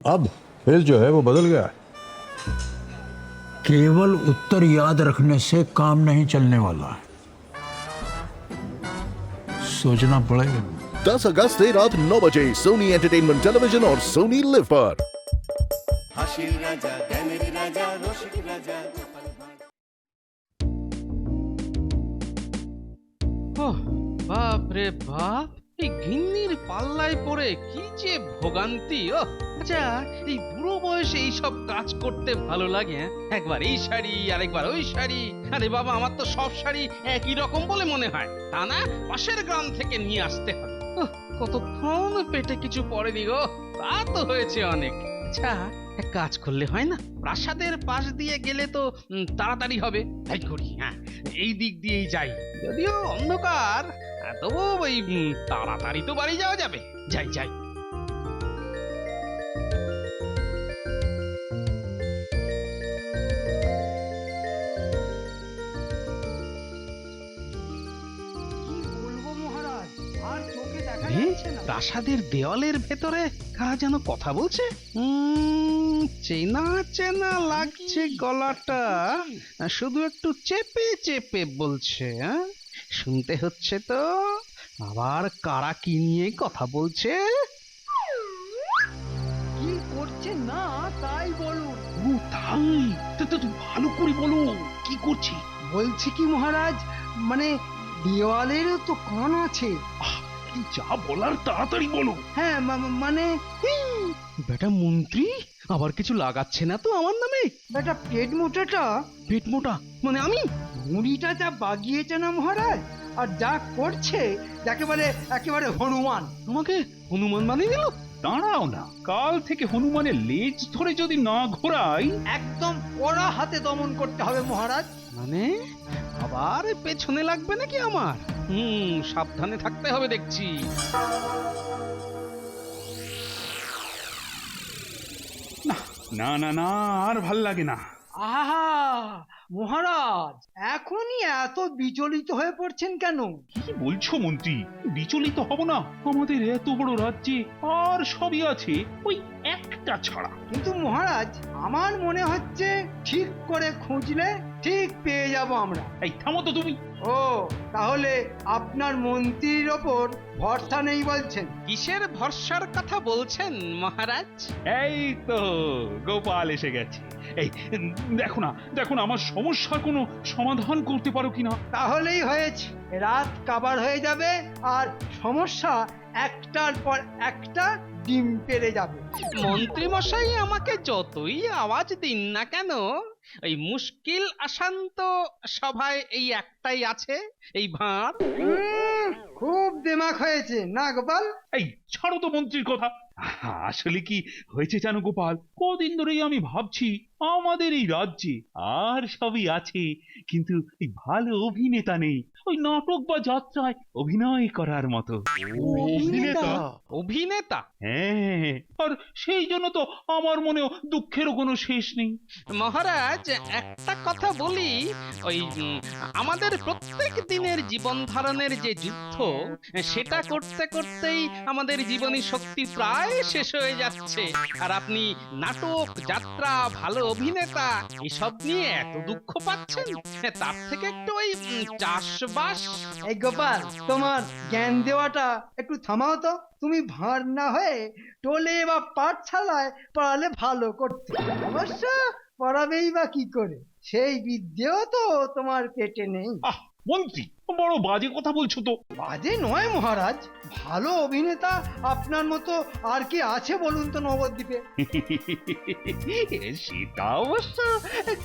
अब फेस जो है वो बदल गया है। केवल उत्तर याद रखने से काम नहीं चलने वाला, सोचना पड़ेगा। 10 अगस्त से रात 9 बजे सोनी एंटरटेनमेंट टेलीविजन और सोनी लिव पर। হাসির রাজা জ্ঞানের রাজা রসিক রাজা গোপাল ভাঁড়। ওহ, বাপ রে বাপ, এই গিন্নির পাল্লায় পড়ে কি যে ভোগান্তি। ও আচ্ছা, এই বুড়ো বয়সে এইসব কাজ করতে ভালো লাগে? একবার এই শাড়ি আর একবার ওই শাড়ি। আরে বাবা, আমার তো সব শাড়ি একই রকম বলে মনে হয়, তা না পাশের গ্রাম থেকে নিয়ে আসতে হবে। কতক্ষণ পেটে কিছু পড়েনি গো, তা তো হয়েছে অনেক। আচ্ছা, এক কাজ করলে হয় না? প্রাসাদের পাশ দিয়ে গেলে তো তাড়াতাড়ি হবে, তাই করি। হ্যাঁ, এই দিক দিয়েই যাই, যদিও অন্ধকার, তবু ওই তাড়াতাড়ি তো বাড়ি যাওয়া যাবে। যাই যাই। প্রাসাদের দেওয়ালের ভেতরে কারা যেন কথা বলছে। চেনা চেনা লাগছে গলাটা, শুধু একটু চেপে চেপে বলছে। শুনতে হচ্ছে তো, আবার কারা কি নিয়ে কথা বলছে। কি করছে না তাই বলুন। ও তাই তো, ভালো করে বলো কি করছি। বলছি কি মহারাজ, মানে দেওয়ালেরও তো কান আছে। যা বলার তাড়াতাড়ি বলো। হ্যাঁ মানে বেটা মন্ত্রী আবার কিছু লাগাচ্ছে না তো আমার নামে? বেটা পেট মোটাটা, পেট মোটা মানে আমি? মুড়িটা যা বাগিয়েছে না মহারাজ, আর যা করছে একেবারে একেবারে হনুমান। আমাকে হনুমান বানিয়ে দিল। দাঁড়াও না, কাল থেকে হনুমানের লেজ ধরে যদি না ঘোরাই। একদম কড়া হাতে দমন করতে হবে মহারাজ। মানে আবার পেছনে লাগবে নাকি আমার? সাবধানে থাকতে হবে দেখছি। না না না, আর ভাল লাগে না। আহা মহারাজ, এখনই এত বিচলিত হয়ে পড়ছেন কেন? কি বলছো মন্ত্রী? বিচলিত হব না? আমাদের এত বড় রাজ্যে আর সবই আছে, ওই একটা ছাড়া। কিন্তু মহারাজ, আমার মনে হচ্ছে ঠিক করে খুঁজলে ঠিক পেয়ে যাব আমরা। এই থামো তো তুমি। ও, তাহলে আপনার মন্ত্রীর ওপর ভরসা নেই বলছেন? কিসের ভরসার কথা বলছেন মহারাজ? এই তো গোপাল এসে গেছে। এই দেখো না, দেখো না, আমার সমস্যার কোনো সমাধান করতে পারো কিনা। তাহলেই হয়েছে, রাত কাবার হয়ে যাবে আর সমস্যা একটার পর একটা ডিম পেড়ে যাবে। মন্ত্রী মশাই আমাকে যতই আওয়াজ দিন না কেন, ওই মুশকিল আসান্ত সভায় এই একটাই আছে, এই ভাঁড়। খুব দিমাগ হয়েছে না গোপাল? এই ছাড়ো তো মন্ত্রীর কথা। আসলে কি হয়েছে জানো গোপাল, কদিন ধরেই আমি ভাবছি আমাদের এই রাজ্যে আর সবই আছে, কিন্তু এই ভালো অভিনেতা নেই, ওই নাটক বা যাত্রায় অভিনয় করার মতো। অভিনেতা? অভিনেতা? হ্যাঁ, আর সেই জন্য তো আমার মনেও দুঃখেরও কোনো শেষ নেই। মহারাজ, একটা কথা বলি, ওই আমাদের প্রত্যেক দিনের জীবন ধারণের যে যুদ্ধ, সেটা করতে করতেই আমাদের জীবনী শক্তি প্রায় শেষ হয়ে যাচ্ছে। আর আপনি নাটক, যাত্রা, ভালো অভিনেতা এসব নিয়ে এত দুঃখ পাচ্ছেন, তার থেকে একটু ওই চাষবাস। এই গোপাল, তোমার জ্ঞান দেওয়াটা একটু থামাও তো। তুমি ভাঁড় না হয়ে টোলে বা পাঠশালায় পড়ালে ভালো করতে। অবশ্য পড়াবেই বা কি করে, সেই বিদ্যেও তো তোমার পেটে নেই। আহ মন্ত্রী, বড় বাজে কথা বলছো তো। বাজে নয় মহারাজ, ভালো অভিনেতা আপনার মতো আর কি আছে বলুন তো নবদ্বীপে? সেটা অবশ্য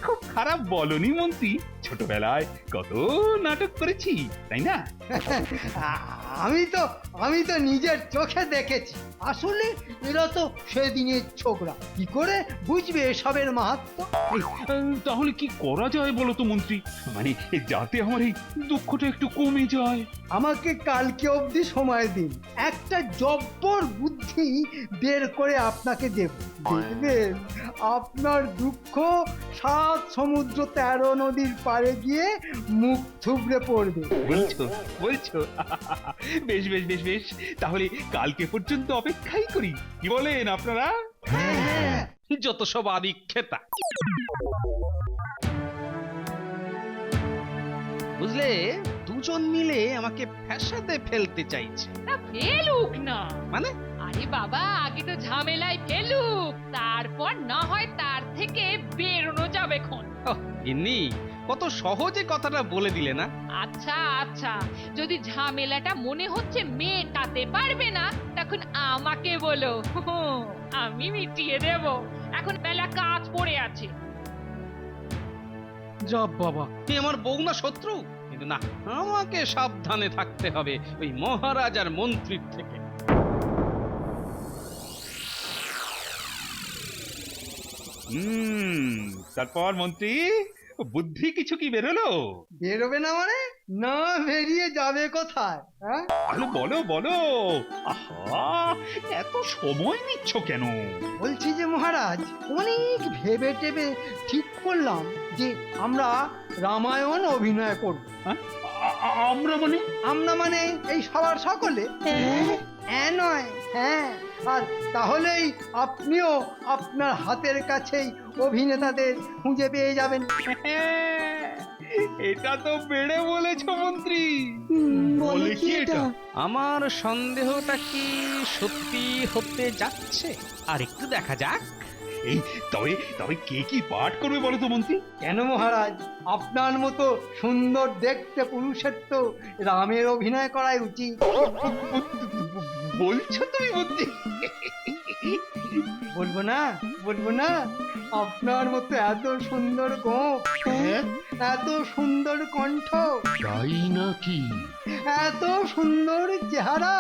খুব খারাপ বলনি মন্ত্রী, ছোটবেলায় কত নাটক করেছি, তাই না? আমি তো নিজের চোখে দেখেছি। আসলে এরা তো সেদিনের ছোকরা, কি করে বুঝবে এসবের মাহাত্ম্য? তাহলে কি করা যায় বলো তো মন্ত্রী, মানে যাতে আমার এই দুঃখটা একটু কমে যায়। আমাকে কালকে অবধি সময় দিন, একটা জব্বর বুদ্ধি বের করে আপনাকে দেব। দেখবেন আপনার দুঃখ 7 সমুদ্র 13 নদীর পাড়ে গিয়ে মুখ থুবড়ে পড়বে। বলছো বলছো বেশ বেশ বেশ বেশ, তাহলে কালকে পর্যন্ত অপেক্ষাই করি, কি বলেন আপনারা? হ্যাঁ, যত সব আদিক্ষেতা। বুঝলে, দুজন মিলে আমাকে ফ্যাসাদে ফেলতে চাইছে। তা ফেলুক না। মানে? আরে বাবা, আগে তো ঝামেলায় ফেলুক, তারপর না হয় তার থেকে বেরোনো যাবে খন। ওহ, গিন্নি, কত সহজে কথাটা বলে দিলে না? আচ্ছা আচ্ছা, যদি ঝামেলাটা মনে হচ্ছে মেটাতে পারবে না, তখন আমাকে বলো, আমি মিটিয়ে দেব। এখন বেলা কাজ পড়ে আছে। যা বাবা, তুই আমার বউ না শত্রু? কিন্তু না, আমাকে সাবধানে থাকতে হবে ওই মহারাজ আর মন্ত্রীর থেকে। তারপর মন্ত্রী, বুদ্ধি কিছু কি বেরোলো? বেরোবে না মানে? না বেরিয়ে যাবে কোথায়? হ্যাঁ, আরে বলো বলো, আহা এত সময় নিচ্ছ কেন? বলছি যে মহারাজ, অনেক ভেবে টেবে ঠিক করলাম যে আমরা রামায়ণ অভিনয় করব। আমরা মানে? আমরা মানে এই সবার সকলে। হ্যাঁ নয়, হ্যাঁ। আর তাহলেই আপনিও আপনার হাতের কাছেই অভিনেতাদের খুঁজে পেয়ে যাবেন। এটা তো বেড়ে বলেছো মন্ত্রী। বলে কি এটা? আমার সন্দেহটা কি সত্যি হতে যাচ্ছে? আর একটু দেখা যাক। এই তবে তবে কে কি পাঠ করবে বলো তো মন্ত্রী? কেন মহারাজ, আপনার মতো সুন্দর দেখতে পুরুষের তো রামের অভিনয় করাই উচিত। বলছো তুমি মন্ত্রী? বলবো না, বলবো না, আপনার মতো এত সুন্দর গোঁফ, এত সুন্দর কণ্ঠ, তাই নাকি? এত সুন্দর চেহারা,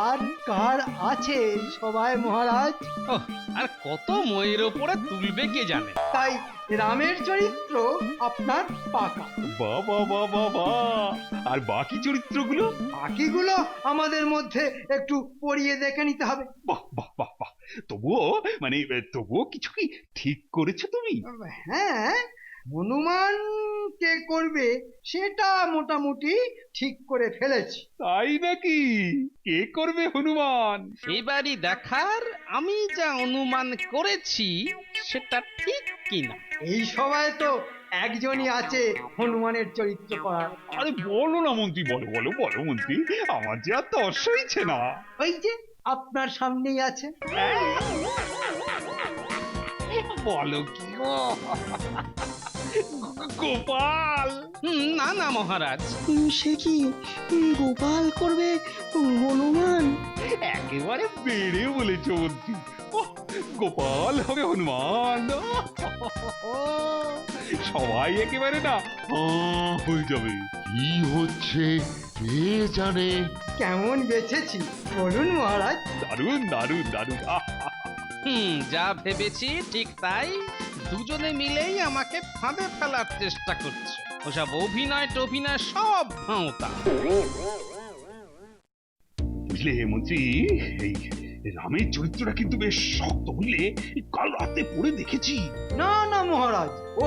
আর কার আছে সবাই মহারাজ? ওহ, আর কত ময়ের ওপরে তুলবে কে জানে। তাই রামের চরিত্র আপনার পাকা। বাবা বাবা বা, আর বাকি চরিত্রগুলো? বাকিগুলো আমাদের মধ্যে একটু পড়িয়ে দেখে নিতে হবে। বাহ বাহ বাহ বাহ, তবুও মানে তবুও কিছু কি ঠিক করেছো তুমি? হ্যাঁ, হনুমান কে করবে সেটা মোটামুটি ঠিক করে ফেলেছি। তাই নাকি? কে করবে হনুমান? এবারই দেখার আমি যা অনুমান করেছি সেটা ঠিক কিনা। এই সবাই তো একজনই আছে হনুমানের চরিত্র করার। আরে বলো না মন্ত্রী, বলো বলো বলো মন্ত্রী, আমার যে আর তর সইছে না। ওই যে আপনার সামনেই আছে। বলো কি গো? গোপাল? না না মহারাজ, সে কি গোপাল করবে হনুমান? একেবারে বেড়ে বলেছ মন্ত্রী। ওহ, গোপাল হবে হনুমান। সবাই একেবারে না হয়ে যাবে। কি হচ্ছে কে জানে? কেমন বেছেছি বলুন মহারাজ? দারুণ দারুণ দারুণ। যা ভেবেছি ঠিক তাই। দুজনে মিলেই আমাকে ফাঁদে ফেলার চেষ্টা করছে। ওসব অভিনয় টভিনয় সব ভাঁওতা। বুঝলে মন্ত্রী, এই রামের চরিত্রটা কিন্তু বেশ শক্ত, বুঝলে? কাল রাতে পড়ে দেখেছি। না না মহারাজ, ও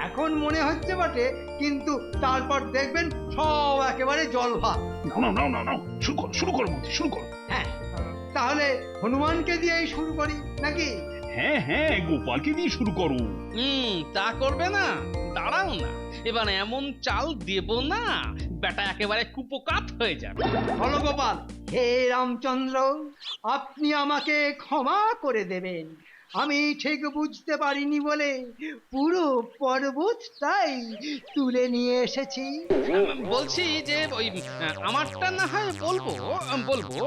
এখন মনে হচ্ছে বটে, কিন্তু তারপর দেখবেন সব একেবারে জল ভাত। না না না না না, শুরু করো মন্ত্রী, শুরু করো। হ্যাঁ, তাহলে হনুমানকে দিয়েই শুরু করি নাকি? হ্যাঁ হ্যাঁ, গোপালকে দিয়ে শুরু করো। তা করবে না? দাঁড়াও না, এবার এমন চাল দেব না বেটা একেবারে কুপোকাত হয়ে যাবে। বলো গোপাল, হে রামচন্দ্র, আপনি আমাকে ক্ষমা করে দেবেন। আমি ঠিক বুঝতে পারিনি বলে পুরো পর্বতটাই তুলে নিয়ে এসেছি। বলছি যে ওই আমারটা না হয় বলবো বলবো,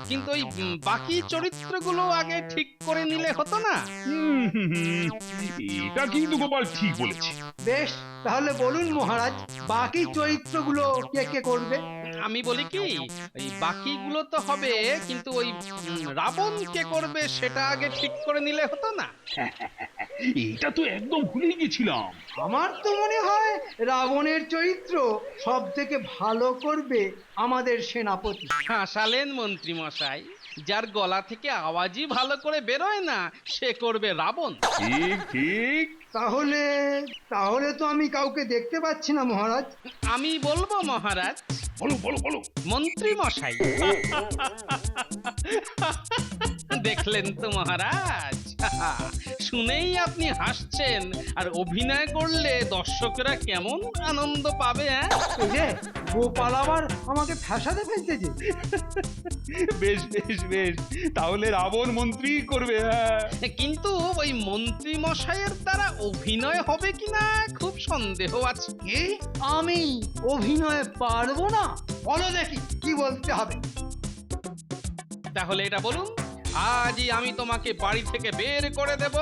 কিন্তু ওই বাকি চরিত্রগুলো আগে ঠিক করে নিলে হতো না? এটা কিন্তু গোপাল ঠিক বলেছে। বেশ, তাহলে বলুন মহারাজ, বাকি চরিত্রগুলো কে কে করবে? আমি বলি কি, ওই বাকিগুলো তো হবে, কিন্তু ওই রাবণ কে করবে সেটা আগে ঠিক করে নিলে হতো না? এটা তো একদম ভুলেই গেছিলাম। আমার তো মনে হয় রাবণের চরিত্র সব থেকে ভালো করবে আমাদের সেনাপতি। হাসালেন মন্ত্রী মশাই, যার গলা থেকে আওয়াজই ভালো করে বেরোয় না সে করবে রাবণ। ঠিক ঠিক। তাহলে তাহলে তো আমি কাউকে দেখতে পাচ্ছি না মহারাজ। আমি বলবো মহারাজ। বলো বলো বলো। মন্ত্রী মশাই। দেখলেন তো মহারাজ, শুনেই আপনি হাসছেন, আর অভিনয় করলে দর্শকরা কেমন আনন্দ পাবে। এই যে গোপাল আবার আমাকে ফ্যাসাতে ফেলতেছে। বেশ বেশ বেশ, তাহলে রাবণ মন্ত্রী করবে। হ্যাঁ কিন্তু ওই মন্ত্রী মশাইয়ের দ্বারা অভিনয় হবে কিনা খুব সন্দেহ আছে। কি? আমি অভিনয় পারবো না? বলো দেখি কি বলতে হবে। তাহলে এটা বলুন, আজই আমি তোমাকে বাড়ি থেকে বের করে দেব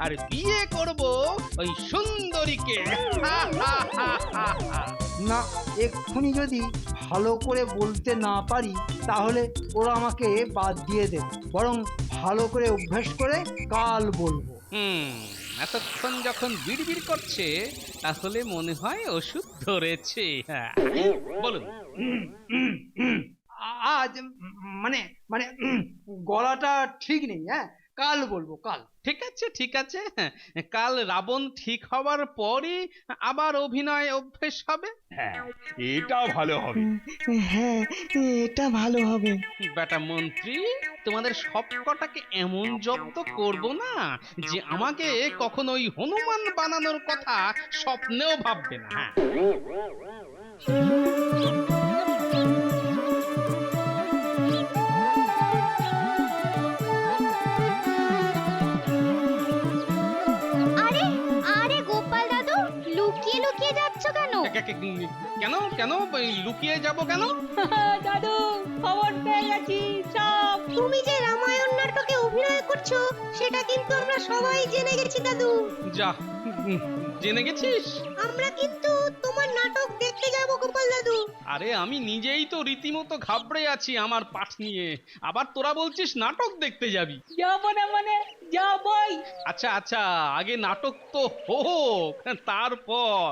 আর বিয়ে করব ওই সুন্দরীকে। না, এক্ষুনি যদি ভালো করে বলতে না পারি তাহলে ওরা আমাকে বাদ দিয়ে দেবে। বরং ভালো করে অভ্যাস করে কাল বলবো। এতক্ষণ যখন বিড়বিড় করছে তাহলে মনে হয় ওষুধ ধরেছে। হ্যাঁ, বলুন। আজ মানে মানে গলাটা ঠিক নেই। হ্যাঁ, কাল বলবো, কাল। ঠিক আছে ঠিক আছে, কাল রাবণ ঠিক হওয়ার পরই আবার অভিনয় অভ্যেস হবে। হ্যাঁ, এটা ভালো হবে। হ্যাঁ, এটা ভালো হবে। বেটা মন্ত্রী, তোমাদের সব কটাকে এমন জব্দ করব না যে আমাকে কখনো ওই হনুমান বানানোর কথা স্বপ্নেও ভাববে না। হ্যাঁ, আরে আরে গোপাল দাদু, লুকিয়ে লুকিয়ে যাচ্ছ কেন? কেন কেন লুকিয়ে যাব কেন? দাদু, খবর পেয়ে গেছি সব। তুমি যে রামায়ণ নাটকে অভিনয় করছো সেটা কিন্তু আমরা সবাই জেনে গেছি দাদু। যা, জেনে গেছিস? আমরা কিন্তু তোমার নাটক দেখতে যাব গোপাল দাদু। আরে আমি নিজেই তো রীতিমতো ঘাবড়ে আছি আমার পাঠ নিয়ে, আবার তোরা বলছিস নাটক দেখতে যাবি। যাবো না মানে যাবই। আচ্ছা আচ্ছা, আগে নাটক তো হোক তারপর।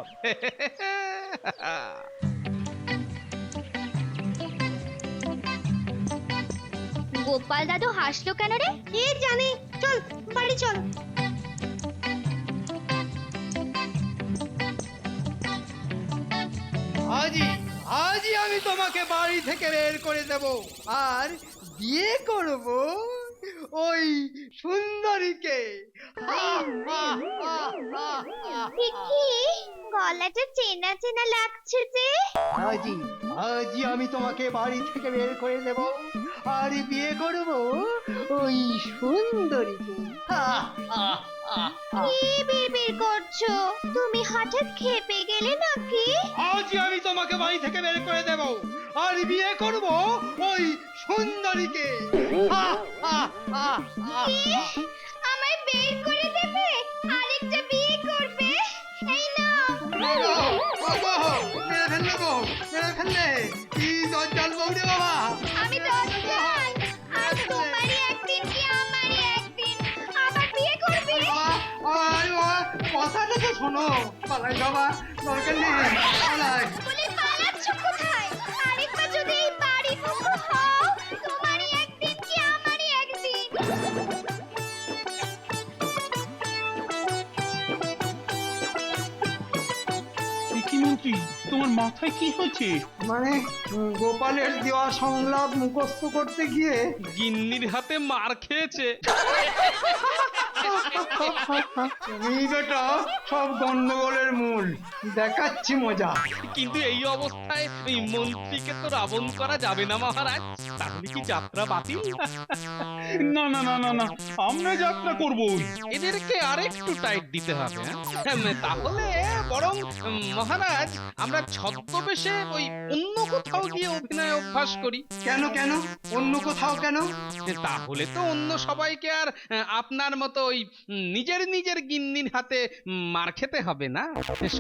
গোপাল দাদু হাসলো কেন রে? কে জানে। চল বাড়ি চল। আজই আমি তোমাকে বাড়ি থেকে বের করে দেব আর বিয়ে করব ওই সুন্দরীকে। কি গলাটা চেনা চেনা লাগছে যে। আজই আমি তোমাকে বাড়ি থেকে বের করে দেব আর বিয়ে করব ওই সুন্দরীকে। কি বিড়বিড় করছো? তুমি হঠাৎ খেপে গেলে নাকি? আজই আমি তোমাকে বাড়ি থেকে বের করে দেব আর বিয়ে করব ওই সুন্দরীকে। আমায় বের করে দেবে? আরেকটা বিয়ে করবে? এই নাও। মেরে ফেললে কি দরজাল বউরে বাবা। আমি দরজাল? আর তোমারই একদিন কি আমারই একদিন আবার বিয়ে করবে? কথাটা তো শোনো। পালাই বাবা, দরকার নেই। পালাই। বলে পালাচ্ছ কোথায়? আরেকবার যদি এই বাড়ি মুখ হও তোমারই একদিন কি আমারই একদিন। কি মন্ত্রী, তোমার মাথায় কি হয়েছে? মানে গোপালের দেওয়া সংলাপ মুখস্থ করতে গিয়ে গিন্নির হাতে মার খেয়েছে। তুমি বেটা সব গন্ডগোলের মূল। দেখাচ্ছি মজা। কিন্তু এই অবস্থায় ওই মন্ত্রীকে তো রাবণ করা যাবে না মহারাজ, তাহলে কি যাত্রা বাতিল? না না না না না, আমরা যাত্রা করবই। এদেরকে আরেকটু টাইট দিতে হবে। তাহলে বরং মহারাজ আমরা ছদ্মবেশে ওই অন্য কোথাও গিয়ে অভিনয় অভ্যাস করি। কেন কেন? অন্য কোথাও কেন? তাহলে তো অন্য সবাইকে আর আপনার মতো ওই নিজের নিজের গিন্নির হাতে মার খেতে হবে না,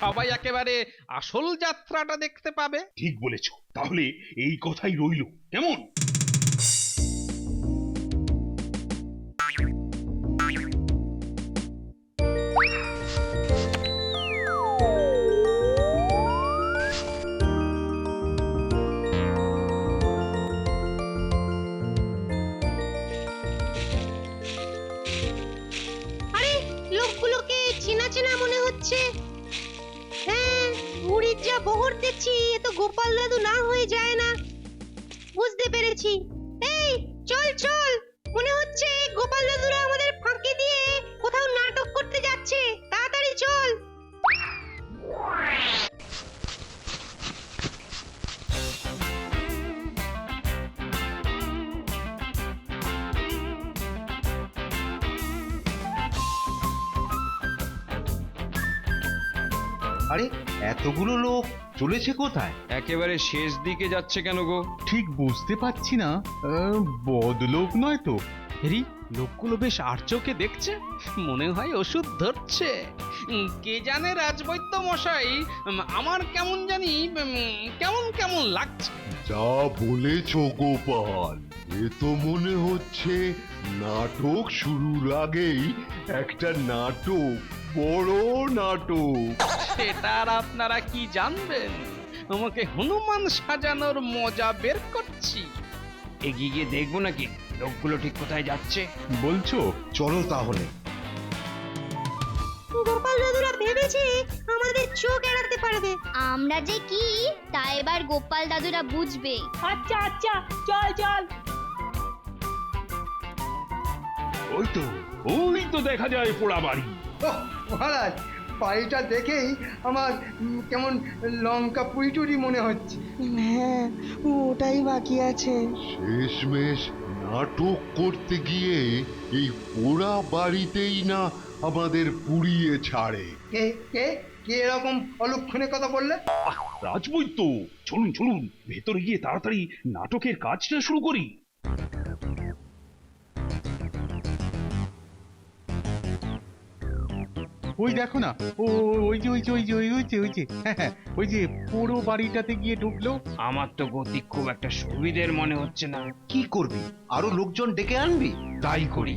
সবাই একেবারে আসল যাত্রাটা দেখতে পাবে। ঠিক বলেছ, তাহলে এই কথাই রইল, কেমন? চেনা চেনা মনে হচ্ছে। হ্যাঁ, বুড়ির যা বহর দেখছি, এ তো গোপাল দাদু না হয়ে যায় না। বুঝতে পেরেছি। এই চল চল, মনে হচ্ছে গোপাল দাদুরা আমাদের ফাঁকি দিয়ে কোথাও নাটক করতে যাচ্ছে। তাড়াতাড়ি চল। আরে এতগুলো লোক চলেছে কোথায়? একেবারে শেষ দিকে যাচ্ছে কেন গো? ঠিক বুঝতে পারছি না, বদলোক নয় তো? হেরি, লোকগুলো বেশ আর চোখে দেখছে, মনে হয় ওষুধ ধরছে। কে জানে রাজবৈদ্য মশাই, আমার কেমন জানি কেমন কেমন লাগছে। যা বলেছ গোপাল, এ তো মনে হচ্ছে নাটক শুরুর আগেই একটা নাটক, বড় নাটক। সেটা আর আপনারা কি জানবেন? আমাকে হনুমান সাজানোর মজা বের করছি। এগিয়ে গিয়ে দেখবো নাকি লোকগুলো ঠিক কোথায় যাচ্ছে। বলছো? চলো তাহলে। গোপাল দাদুরা ভেবেছে আমাদের চোখ এড়াতে পারবে। আমরা যে কি তা এবার গোপাল দাদুরা বুঝবে। আচ্ছা আচ্ছা, চল চল। ওই তো দেখা যায় পোড়া বাড়ি। ওহ, মহারাজ, বাড়িটা দেখেই আমার কেমন লঙ্কা পুইটুরি মনে হচ্ছে। হ্যাঁ, ওটাই বাকি আছে। শেষমেশ নাটক করতে গিয়ে এই পোড়া বাড়িতেই না আমাদের পুড়িয়ে ছাড়ে। কে কে কে এরকম অলক্ষণে কথা বললে? রাজবৈদ্য, চলুন চলুন, ভেতরে গিয়ে তাড়াতাড়ি নাটকের কাজটা শুরু করি। ওই দেখো না, ওই যে পুরো বাড়িটাতে গিয়ে ঢুকলো। আমার তো গতি খুব একটা সুবিধের মনে হচ্ছে না। কি করবি? আরো লোকজন ডেকে আনবি? তাই করি।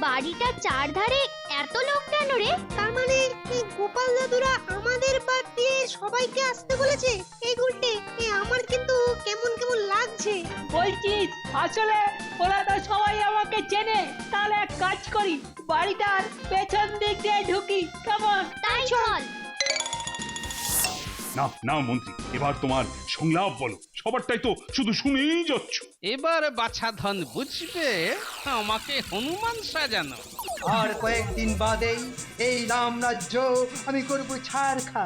বাড়িটার চারধারে এত লোক কেন রে? তার মানে এই গোপাল দাদুরা আমাদের বাদ দিয়ে সবাইকে আসতে বলেছে? এই গুলটে, আমার কিন্তু কেমন কেমন লাগছে। বলছিস আসলে ওরা তো সবাই আমাকে চেনে। তাহলে এক কাজ করি, বাড়িটার পেছন দিক দিয়ে ঢুকি, কেমন? তাই চল। না না মন্ত্রী, এবার তোমার সংলাপ বলো, সবারটাই তো শুধু শুনেই যাচ্ছ। এবার বাছাধন বুঝবে আমাকে হনুমান সাজানো। আর কয়েকদিন বাদেই এই রামরাজ্য আমি করব ছারখা,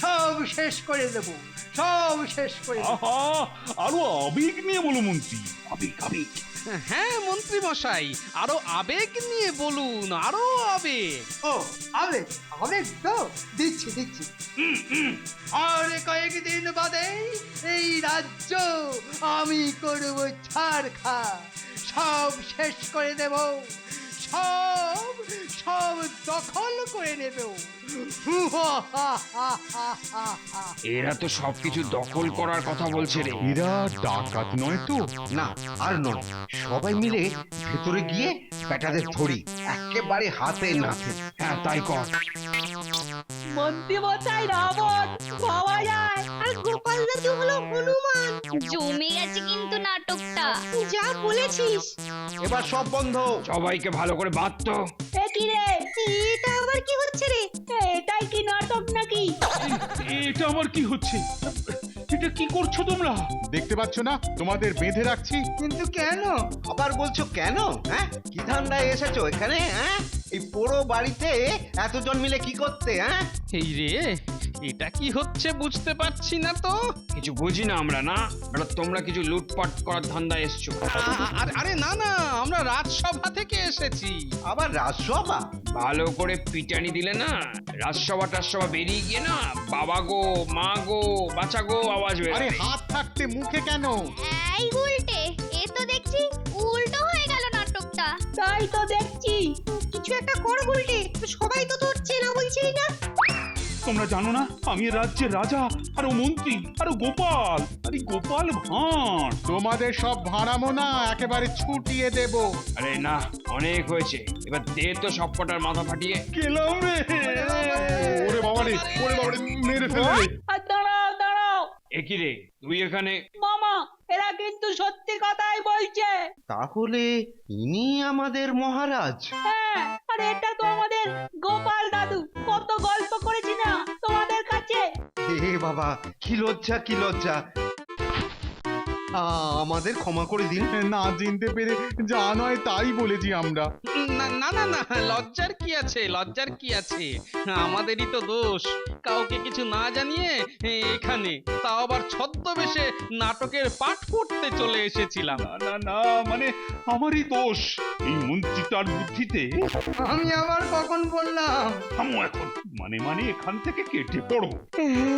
সব শেষ করে দেব, সব শেষ করে দেব। আহা, আরো আবেগ নিয়ে বলো মন্ত্রী, আবেগ আবেগ। হ্যাঁ মন্ত্রী মশাই, আরো আবেগ নিয়ে বলুন, আরো আবেগ। ও আবেগ, আবেগ তো দিচ্ছি দিচ্ছি। আর কয়েকদিন বাদে এই রাজ্য আমি করব ছারখা, সব শেষ করে দেব, সব সব দখল করে নেব। এরা তো সবকিছু দখল করার কথা বলছে রে। এরা ডাকাত নয় তো? না, আর নয়। সবাই মিলে ভেতরে গিয়ে বেটাদের ধরি, একেবারে হাতে নাতে। হ্যাঁ তাই কর। মন্ত্রী মশাই রাবণ, ভাবা যায়। আর গোপাল দাদু হলো হনুমান। জমে গেছে কিন্তু নাটকটা। যা বলেছিস। এবার সব বন্ধ। সবাইকে ভালো করে বাঁধতো। এ কি রে? এটা আবার কি হচ্ছে রে? এটাই কি নাটক নাকি? এটা আবার কি হচ্ছে? এটা কি করছো তোমরা? দেখতে পাচ্ছ না তোমাদের বেঁধে রাখছি? কিন্তু কেন? আবার বলছো কেন? হ্যাঁ, কি ধান্দায় এসেছো এখানে? হ্যাঁ, এই পুরো বাড়িতে এতজন মিলে কি করতে? হ্যাঁ, এই রে, এটা কি হচ্ছে বুঝতে পারছি না তো। কিছু বুঝি না আমরা, না তোমরা কিছু লুটপাট করার ধান্দায় এসছো। আরে না না, আমরা রাজসভা থেকে এসেছি। আবার রাজসভা? ভালো করে পিটানি দিলে না, রাজসভা টাজসভা বেরিয়ে গিয়ে না বাবা গো, মা গো, বাচ্চা গো আওয়াজ আরে বেরোয়। হাত থাকতে মুখে কেন? এই উল্টে, এ তো দেখছি উল্টো হয়ে গেল নাটকটা। তাই তো দেখছি। কিছু একটা কর গুলটে, সবাই তো তোর চেনা বলছিস না। তোমরা জানো না আমি এ রাজ্যের রাজা, আরো মন্ত্রী, আরো গোপাল, আরে গোপাল ভাঁড়। তোমাদের সব ভাড়ামো না একেবারে ছুটিয়ে দেব। আরে না, অনেক হয়েছে, এবার দে তো সব কটার মাথা ফাটিয়ে। গেলাম রে। ওরে বাবা রে, মেরে ফেলবে। আর দাঁড়াও দাঁড়াও, একই রে তুই এখানে? মামা এরা কিন্তু সত্যি কথাই বলছে। তাহলে ইনি আমাদের মহারাজ? হ্যাঁ, আর এটা তো আমাদের গোপাল দাদু, কত গল্প করেছি না তোমাদের কাছে। হে বাবা, কি লজ্জা কি লজ্জা। আমাদের ক্ষমা করে দিন। না চিনতে পেরে যা নয় তাই বলেছি আমরা। না না না না, লজ্জার কি আছে, লজ্জার কি আছে? আমাদেরই তো দোষ, কাউকে কিছু না জানিয়ে এখানে, তাও আবার ছদ্মবেশে নাটকের পাঠ পড়তে চলে এসেছিলাম। না না না, মানে আমারই দোষ। এই মন্ত্রীটার বুদ্ধিতে। আমি আবার কখন বললাম? থামো এখন, মানে মানে এখান থেকে কেটে পড়ো। হ্যাঁ,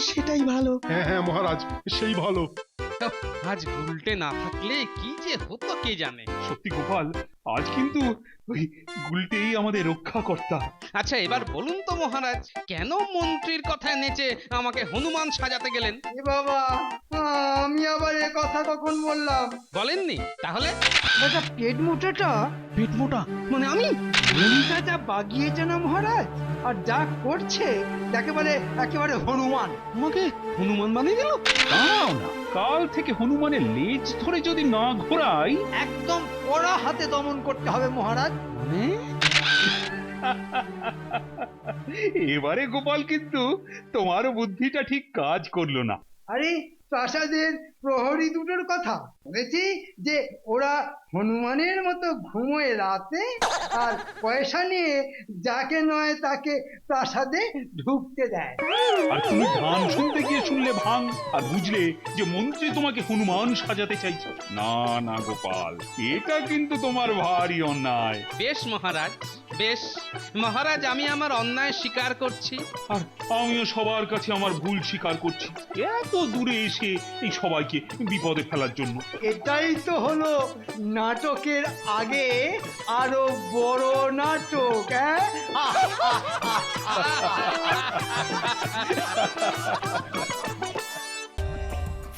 সেটাই ভালো। হ্যাঁ হ্যাঁ মহারাজ, সেই ভালো। আজ গুলটে না থাকলে কি যে হতো কে জানে। সত্যি গোপাল, আজ কিন্তু ওই গুলটেই আমাদের রক্ষাকর্তা। আচ্ছা এবার বলুন তো মহারাজ, কেন মন্ত্রীর কথায় নেচে আমাকে হনুমান সাজাতে গেলেন? এ বাবা, আমি আবার এ কথা কখন বললাম? বলেননি? তাহলে দাদা পেট মোটাটা, পেট মোটা মানে আমি ভূমিকা যা বাগিয়েছে না মহারাজ, আর যা করছে একেবারে একেবারে হনুমান। আমাকে হনুমান বানিয়ে দিল? দাঁড়াও না, কাল থেকে হনুমানের লেজ ধরে যদি না ঘোরাই। একদম কড়া হাতে দমন করতে হবে মহারাজ। মানে এবারে গোপাল কিন্তু তোমার বুদ্ধিটা ঠিক কাজ করলো না। আরে প্রাসাদের প্রহরী দুটোর কথা বলেছি যে ওরা হনুমানের মতো ঘুমোয় রাতে, আর পয়সা নিয়ে যাকে নয় তাকে প্রাসাদে ঢুকতে দেয়। আর তুমি গান শুনতে গিয়ে শুনলে ভাঙ, আর বুঝলে যে মন্ত্রী তোমাকে হনুমান সাজাতে চাইছে। না না গোপাল, এটা কিন্তু তোমার ভারী অন্যায়। বেশ মহারাজ, বেশ মহারাজ, আমি আমার অন্যায় স্বীকার করছি। আর আমিও সবার কাছে আমার ভুল স্বীকার করছি, এত দূরে এসে এই সবাইকে বিপদে ফেলার জন্য। এটাই তো হলো নাটকের আগে আরো বড় নাটক।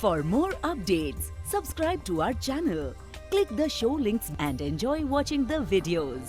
For more updates, subscribe to our channel, click the show links and enjoy watching the videos.